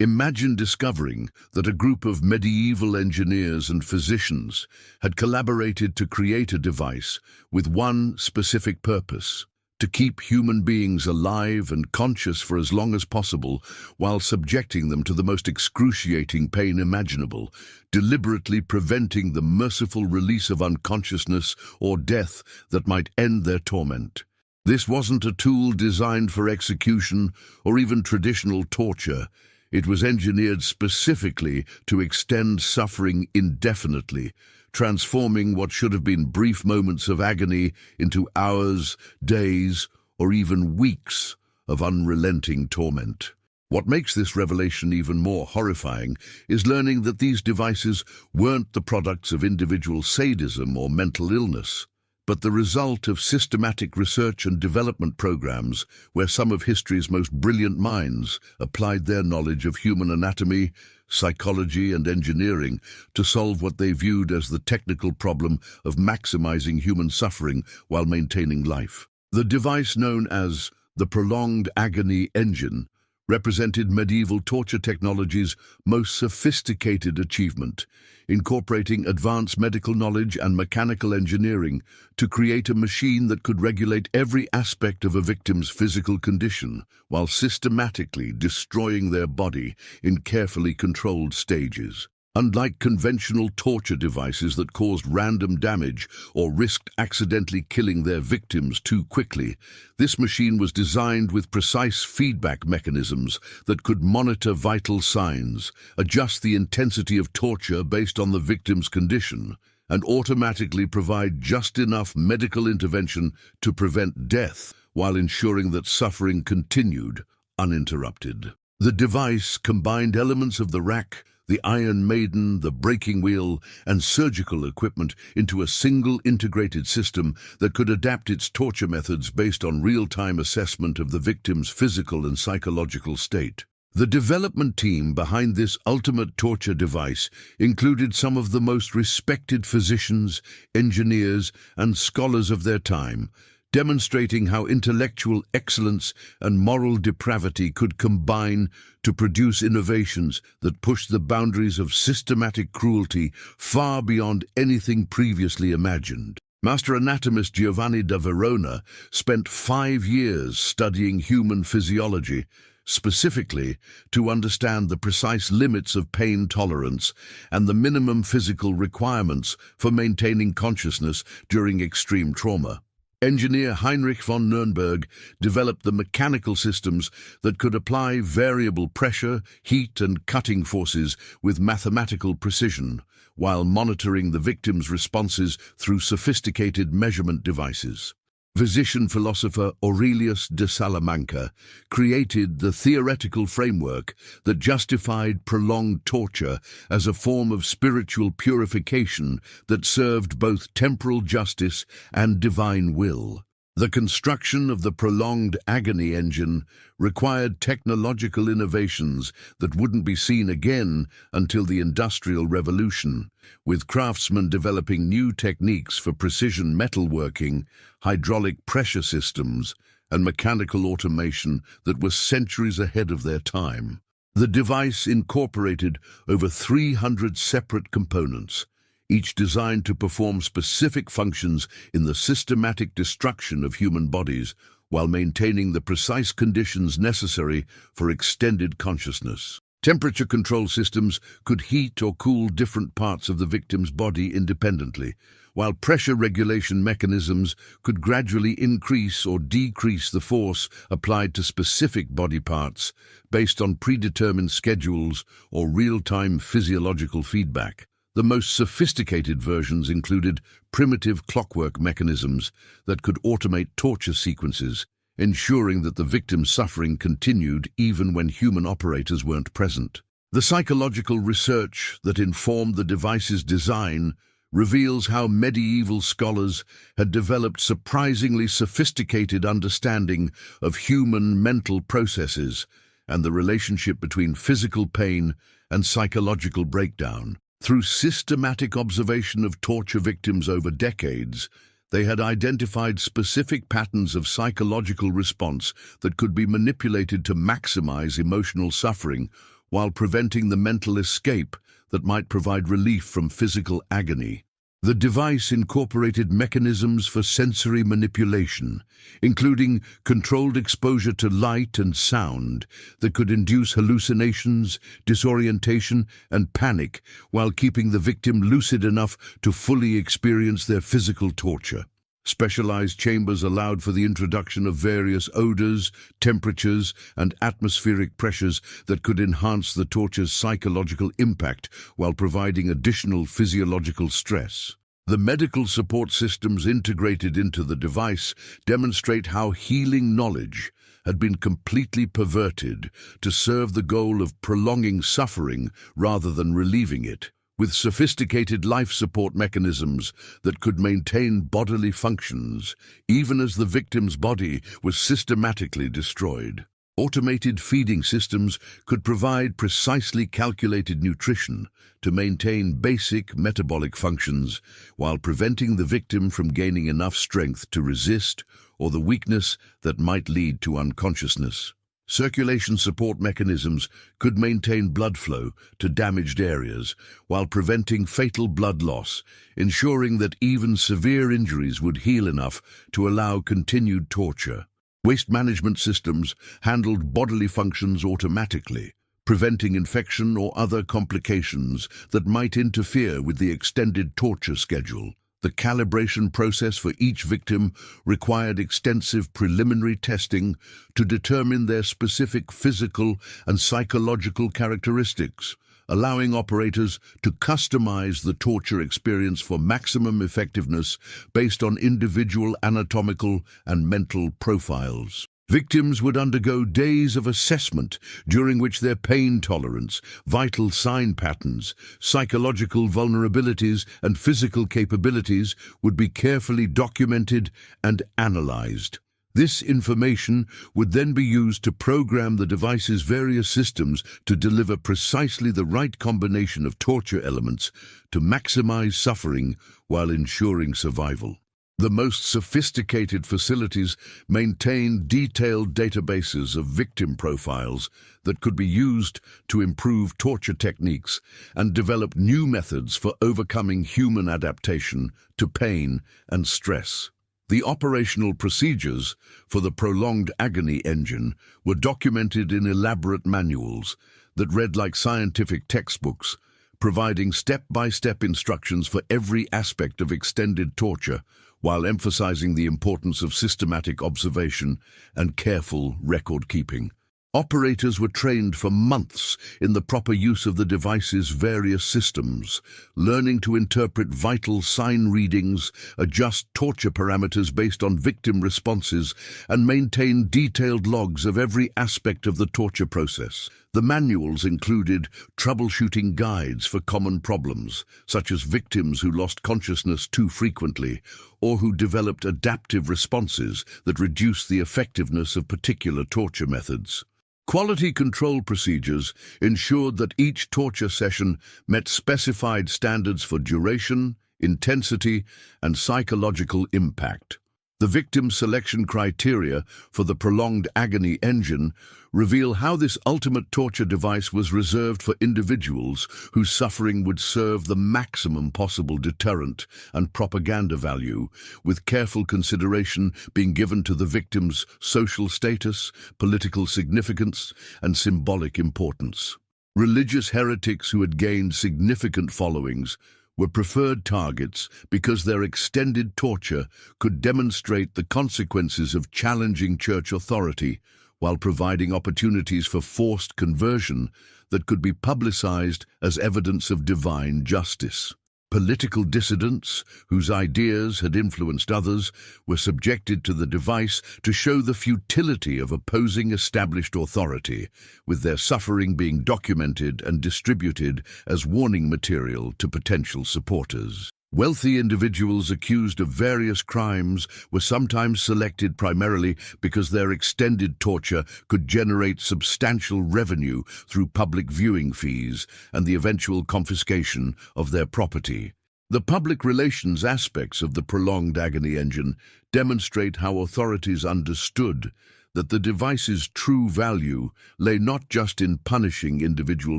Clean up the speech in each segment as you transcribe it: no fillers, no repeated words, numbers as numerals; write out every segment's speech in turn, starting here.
Imagine discovering that a group of medieval engineers and physicians had collaborated to create a device with one specific purpose: to keep human beings alive and conscious for as long as possible while subjecting them to the most excruciating pain imaginable, deliberately preventing the merciful release of unconsciousness or death that might end their torment. This wasn't a tool designed for execution or even traditional torture. It was engineered specifically to extend suffering indefinitely, transforming what should have been brief moments of agony into hours, days, or even weeks of unrelenting torment. What makes this revelation even more horrifying is learning that these devices weren't the products of individual sadism or mental illness, but the result of systematic research and development programs where some of history's most brilliant minds applied their knowledge of human anatomy, psychology, and engineering to solve what they viewed as the technical problem of maximizing human suffering while maintaining life. The device known as the Prolonged Agony Engine represented medieval torture technology's most sophisticated achievement, incorporating advanced medical knowledge and mechanical engineering to create a machine that could regulate every aspect of a victim's physical condition while systematically destroying their body in carefully controlled stages. Unlike conventional torture devices that caused random damage or risked accidentally killing their victims too quickly, this machine was designed with precise feedback mechanisms that could monitor vital signs, adjust the intensity of torture based on the victim's condition, and automatically provide just enough medical intervention to prevent death while ensuring that suffering continued uninterrupted. The device combined elements of the rack, the Iron Maiden, the breaking wheel, and surgical equipment into a single integrated system that could adapt its torture methods based on real-time assessment of the victim's physical and psychological state. The development team behind this ultimate torture device included some of the most respected physicians, engineers, and scholars of their time, demonstrating how intellectual excellence and moral depravity could combine to produce innovations that pushed the boundaries of systematic cruelty far beyond anything previously imagined. Master anatomist Giovanni da Verona spent 5 years studying human physiology, specifically to understand the precise limits of pain tolerance and the minimum physical requirements for maintaining consciousness during extreme trauma. Engineer Heinrich von Nürnberg developed the mechanical systems that could apply variable pressure, heat, and cutting forces with mathematical precision, while monitoring the victim's responses through sophisticated measurement devices. Physician-philosopher Aurelius de Salamanca created the theoretical framework that justified prolonged torture as a form of spiritual purification that served both temporal justice and divine will. The construction of the Prolonged Agony Engine required technological innovations that wouldn't be seen again until the Industrial Revolution, with craftsmen developing new techniques for precision metalworking, hydraulic pressure systems, and mechanical automation that were centuries ahead of their time. The device incorporated over 300 separate components, each designed to perform specific functions in the systematic destruction of human bodies while maintaining the precise conditions necessary for extended consciousness. Temperature control systems could heat or cool different parts of the victim's body independently, while pressure regulation mechanisms could gradually increase or decrease the force applied to specific body parts based on predetermined schedules or real-time physiological feedback. The most sophisticated versions included primitive clockwork mechanisms that could automate torture sequences, ensuring that the victim's suffering continued even when human operators weren't present. The psychological research that informed the device's design reveals how medieval scholars had developed surprisingly sophisticated understanding of human mental processes and the relationship between physical pain and psychological breakdown. Through systematic observation of torture victims over decades, they had identified specific patterns of psychological response that could be manipulated to maximize emotional suffering while preventing the mental escape that might provide relief from physical agony. The device incorporated mechanisms for sensory manipulation, including controlled exposure to light and sound that could induce hallucinations, disorientation, and panic while keeping the victim lucid enough to fully experience their physical torture. Specialized chambers allowed for the introduction of various odors, temperatures, and atmospheric pressures that could enhance the torture's psychological impact while providing additional physiological stress. The medical support systems integrated into the device demonstrate how healing knowledge had been completely perverted to serve the goal of prolonging suffering rather than relieving it. With sophisticated life support mechanisms that could maintain bodily functions, even as the victim's body was systematically destroyed. Automated feeding systems could provide precisely calculated nutrition to maintain basic metabolic functions while preventing the victim from gaining enough strength to resist or the weakness that might lead to unconsciousness. Circulation support mechanisms could maintain blood flow to damaged areas while preventing fatal blood loss, ensuring that even severe injuries would heal enough to allow continued torture. Waste management systems handled bodily functions automatically, preventing infection or other complications that might interfere with the extended torture schedule. The calibration process for each victim required extensive preliminary testing to determine their specific physical and psychological characteristics, allowing operators to customize the torture experience for maximum effectiveness based on individual anatomical and mental profiles. Victims would undergo days of assessment during which their pain tolerance, vital sign patterns, psychological vulnerabilities, and physical capabilities would be carefully documented and analyzed. This information would then be used to program the device's various systems to deliver precisely the right combination of torture elements to maximize suffering while ensuring survival. The most sophisticated facilities maintained detailed databases of victim profiles that could be used to improve torture techniques and develop new methods for overcoming human adaptation to pain and stress. The operational procedures for the prolonged agony engine were documented in elaborate manuals that read like scientific textbooks, providing step-by-step instructions for every aspect of extended torture, while emphasizing the importance of systematic observation and careful record-keeping. Operators were trained for months in the proper use of the device's various systems, learning to interpret vital sign readings, adjust torture parameters based on victim responses, and maintain detailed logs of every aspect of the torture process. The manuals included troubleshooting guides for common problems, such as victims who lost consciousness too frequently or who developed adaptive responses that reduced the effectiveness of particular torture methods. Quality control procedures ensured that each torture session met specified standards for duration, intensity, and psychological impact. The victim selection criteria for the prolonged agony engine reveal how this ultimate torture device was reserved for individuals whose suffering would serve the maximum possible deterrent and propaganda value, with careful consideration being given to the victim's social status, political significance, and symbolic importance. Religious heretics who had gained significant followings were preferred targets because their extended torture could demonstrate the consequences of challenging church authority while providing opportunities for forced conversion that could be publicized as evidence of divine justice. Political dissidents, whose ideas had influenced others, were subjected to the device to show the futility of opposing established authority, with their suffering being documented and distributed as warning material to potential supporters. Wealthy individuals accused of various crimes were sometimes selected primarily because their extended torture could generate substantial revenue through public viewing fees and the eventual confiscation of their property. The public relations aspects of the prolonged agony engine demonstrate how authorities understood that the device's true value lay not just in punishing individual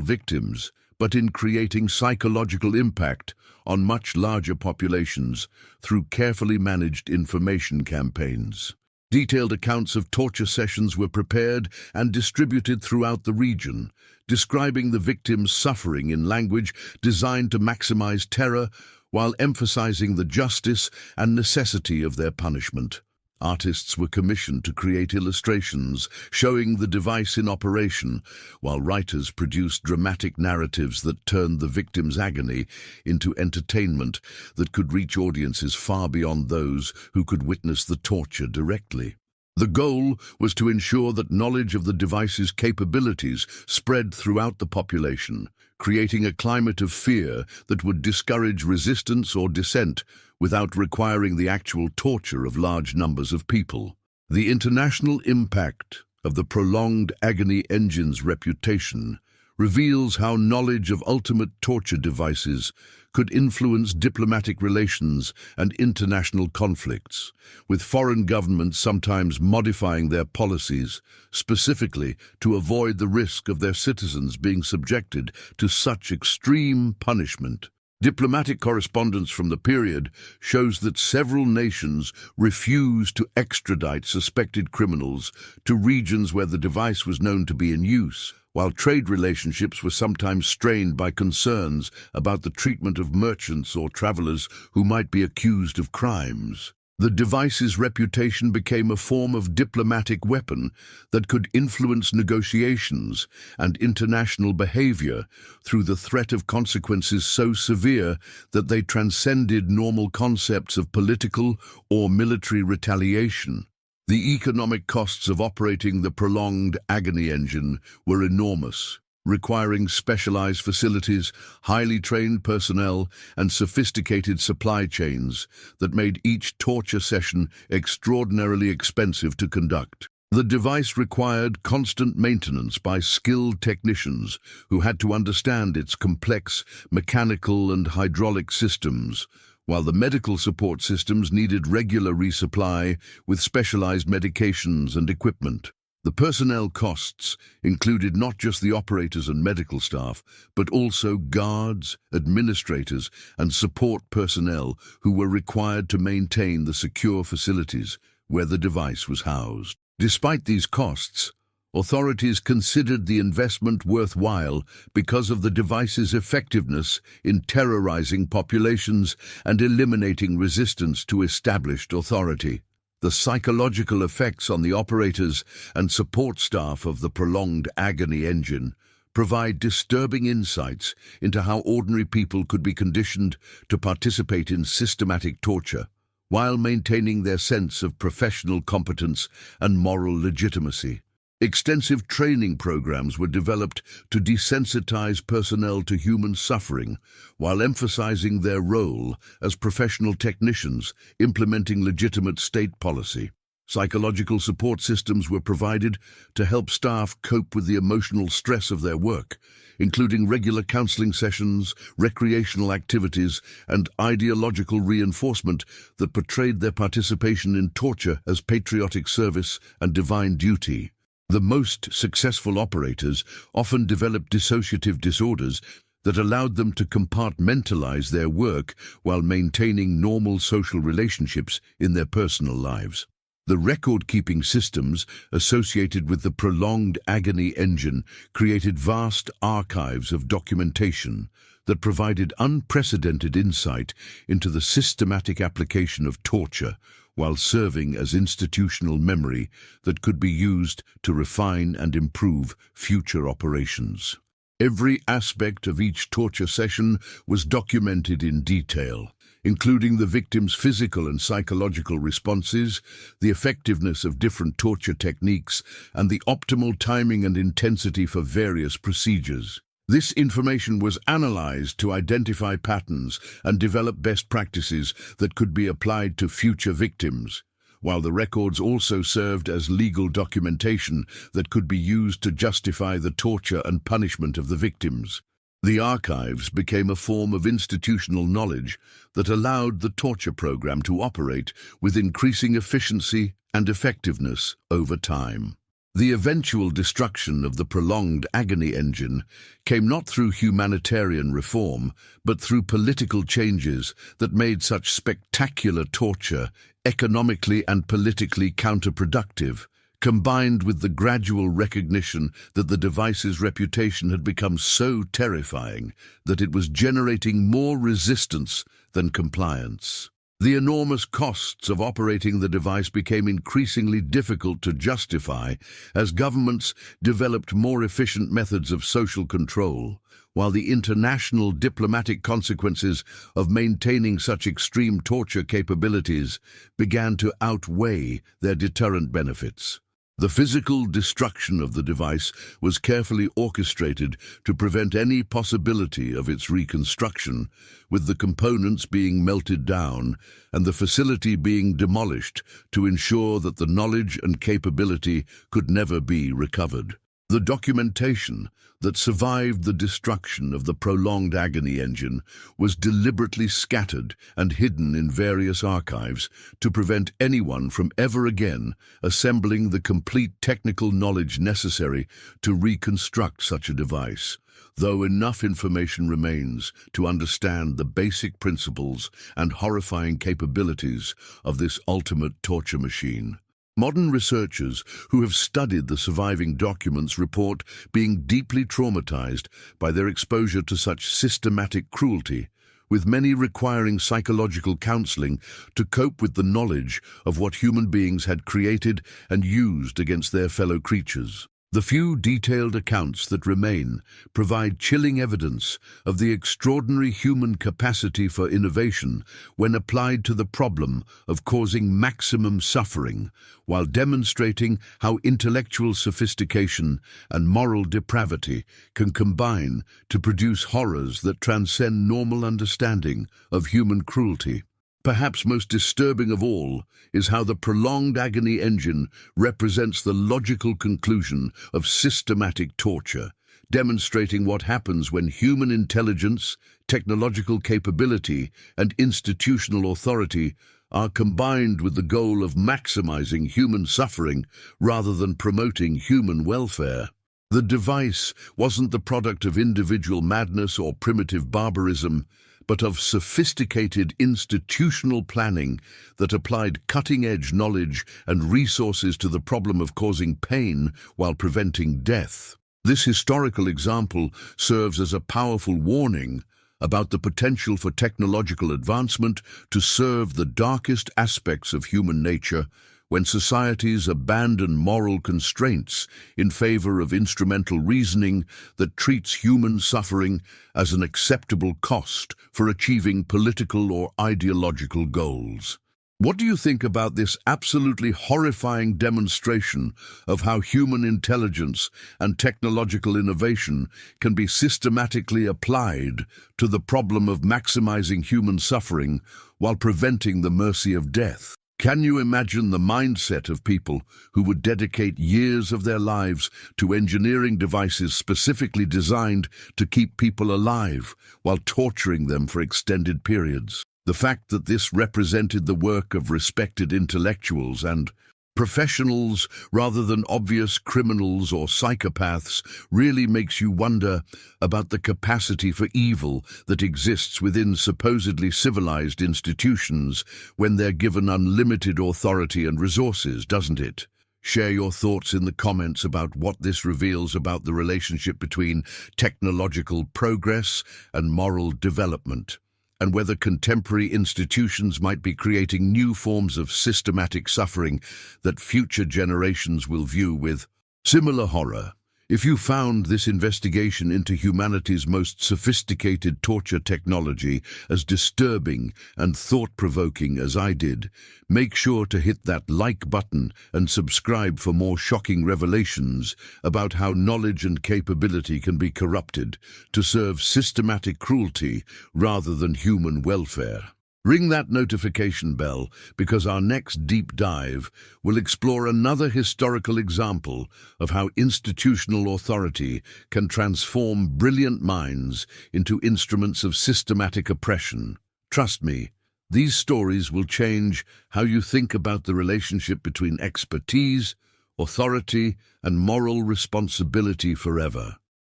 victims, but in creating psychological impact on much larger populations through carefully managed information campaigns. Detailed accounts of torture sessions were prepared and distributed throughout the region, describing the victims' suffering in language designed to maximize terror while emphasizing the justice and necessity of their punishment. Artists were commissioned to create illustrations showing the device in operation, while writers produced dramatic narratives that turned the victim's agony into entertainment that could reach audiences far beyond those who could witness the torture directly. The goal was to ensure that knowledge of the device's capabilities spread throughout the population, creating a climate of fear that would discourage resistance or dissent without requiring the actual torture of large numbers of people. The international impact of the prolonged agony engine's reputation reveals how knowledge of ultimate torture devices could influence diplomatic relations and international conflicts, with foreign governments sometimes modifying their policies specifically to avoid the risk of their citizens being subjected to such extreme punishment. Diplomatic correspondence from the period shows that several nations refused to extradite suspected criminals to regions where the device was known to be in use, while trade relationships were sometimes strained by concerns about the treatment of merchants or travelers who might be accused of crimes. The device's reputation became a form of diplomatic weapon that could influence negotiations and international behavior through the threat of consequences so severe that they transcended normal concepts of political or military retaliation. The economic costs of operating the prolonged agony engine were enormous, requiring specialized facilities, highly trained personnel, and sophisticated supply chains that made each torture session extraordinarily expensive to conduct. The device required constant maintenance by skilled technicians who had to understand its complex mechanical and hydraulic systems, while the medical support systems needed regular resupply with specialized medications and equipment. The personnel costs included not just the operators and medical staff, but also guards, administrators, and support personnel who were required to maintain the secure facilities where the device was housed. Despite these costs, authorities considered the investment worthwhile because of the device's effectiveness in terrorizing populations and eliminating resistance to established authority. The psychological effects on the operators and support staff of the prolonged agony engine provide disturbing insights into how ordinary people could be conditioned to participate in systematic torture while maintaining their sense of professional competence and moral legitimacy. Extensive training programs were developed to desensitize personnel to human suffering while emphasizing their role as professional technicians implementing legitimate state policy. Psychological support systems were provided to help staff cope with the emotional stress of their work, including regular counseling sessions, recreational activities, and ideological reinforcement that portrayed their participation in torture as patriotic service and divine duty. The most successful operators often developed dissociative disorders that allowed them to compartmentalize their work while maintaining normal social relationships in their personal lives. The record-keeping systems associated with the prolonged agony engine created vast archives of documentation that provided unprecedented insight into the systematic application of torture while serving as institutional memory that could be used to refine and improve future operations. Every aspect of each torture session was documented in detail, including the victim's physical and psychological responses, the effectiveness of different torture techniques, and the optimal timing and intensity for various procedures. This information was analyzed to identify patterns and develop best practices that could be applied to future victims, while the records also served as legal documentation that could be used to justify the torture and punishment of the victims. The archives became a form of institutional knowledge that allowed the torture program to operate with increasing efficiency and effectiveness over time. The eventual destruction of the prolonged agony engine came not through humanitarian reform, but through political changes that made such spectacular torture economically and politically counterproductive, combined with the gradual recognition that the device's reputation had become so terrifying that it was generating more resistance than compliance. The enormous costs of operating the device became increasingly difficult to justify as governments developed more efficient methods of social control, while the international diplomatic consequences of maintaining such extreme torture capabilities began to outweigh their deterrent benefits. The physical destruction of the device was carefully orchestrated to prevent any possibility of its reconstruction, with the components being melted down and the facility being demolished to ensure that the knowledge and capability could never be recovered. The documentation that survived the destruction of the prolonged agony engine was deliberately scattered and hidden in various archives to prevent anyone from ever again assembling the complete technical knowledge necessary to reconstruct such a device, though enough information remains to understand the basic principles and horrifying capabilities of this ultimate torture machine. Modern researchers who have studied the surviving documents report being deeply traumatized by their exposure to such systematic cruelty, with many requiring psychological counseling to cope with the knowledge of what human beings had created and used against their fellow creatures. The few detailed accounts that remain provide chilling evidence of the extraordinary human capacity for innovation when applied to the problem of causing maximum suffering, while demonstrating how intellectual sophistication and moral depravity can combine to produce horrors that transcend normal understanding of human cruelty. Perhaps most disturbing of all is how the prolonged agony engine represents the logical conclusion of systematic torture, demonstrating what happens when human intelligence, technological capability, and institutional authority are combined with the goal of maximizing human suffering rather than promoting human welfare. The device wasn't the product of individual madness or primitive barbarism, but of sophisticated institutional planning that applied cutting-edge knowledge and resources to the problem of causing pain while preventing death. This historical example serves as a powerful warning about the potential for technological advancement to serve the darkest aspects of human nature when societies abandon moral constraints in favor of instrumental reasoning that treats human suffering as an acceptable cost for achieving political or ideological goals. What do you think about this absolutely horrifying demonstration of how human intelligence and technological innovation can be systematically applied to the problem of maximizing human suffering while preventing the mercy of death? Can you imagine the mindset of people who would dedicate years of their lives to engineering devices specifically designed to keep people alive while torturing them for extended periods? The fact that this represented the work of respected intellectuals and professionals rather than obvious criminals or psychopaths really makes you wonder about the capacity for evil that exists within supposedly civilized institutions when they're given unlimited authority and resources, doesn't it? Share your thoughts in the comments about what this reveals about the relationship between technological progress and moral development, and whether contemporary institutions might be creating new forms of systematic suffering that future generations will view with similar horror. If you found this investigation into humanity's most sophisticated torture technology as disturbing and thought-provoking as I did, make sure to hit that like button and subscribe for more shocking revelations about how knowledge and capability can be corrupted to serve systematic cruelty rather than human welfare. Ring that notification bell because our next deep dive will explore another historical example of how institutional authority can transform brilliant minds into instruments of systematic oppression. Trust me, These stories will change how you think about the relationship between expertise, authority, and moral responsibility forever.